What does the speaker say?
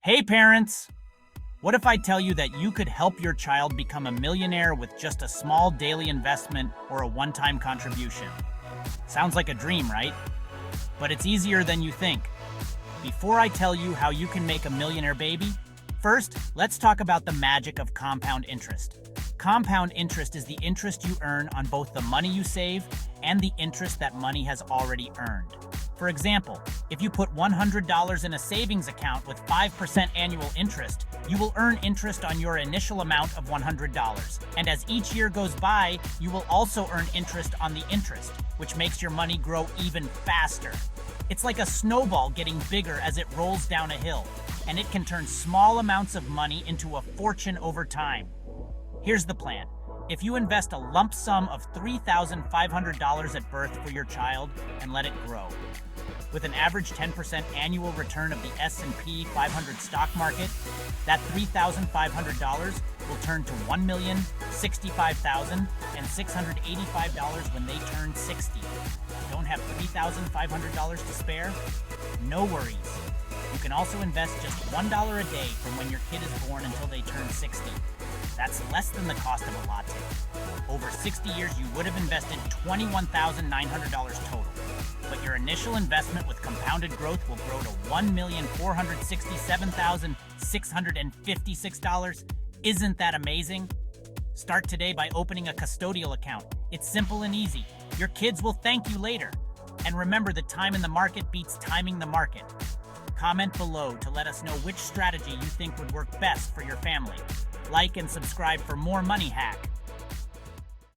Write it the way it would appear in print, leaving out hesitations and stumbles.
Hey parents! What if I tell you that you could help your child become a millionaire with just a small daily investment or a one-time contribution? Sounds like a dream, right? But it's easier than you think. Before I tell you how you can make a millionaire baby, first, let's talk about the magic of compound interest. Compound interest is the interest you earn on both the money you save and the interest that money has already earned. For example, if you put $100 in a savings account with 5% annual interest, you will earn interest on your initial amount of $100. And as each year goes by, you will also earn interest on the interest, which makes your money grow even faster. It's like a snowball getting bigger as it rolls down a hill, and it can turn small amounts of money into a fortune over time. Here's the plan. If you invest a lump sum of $3,500 at birth for your child and let it grow, with an average 10% annual return of the S&P 500 stock market, that $3,500 will turn to $1,065,685 when they turn 60. Don't have $3,500 to spare? No worries. You can also invest just $1 a day from when your kid is born until they turn 60. That's less than the cost of a latte. Over 60 years, you would have invested $21,900 total. But your initial investment with compounded growth will grow to $1,467,656. Isn't that amazing? Start today by opening a custodial account. It's simple and easy. Your kids will thank you later. And remember that time in the market beats timing the market. Comment below to let us know which strategy you think would work best for your family. Like and subscribe for more money hack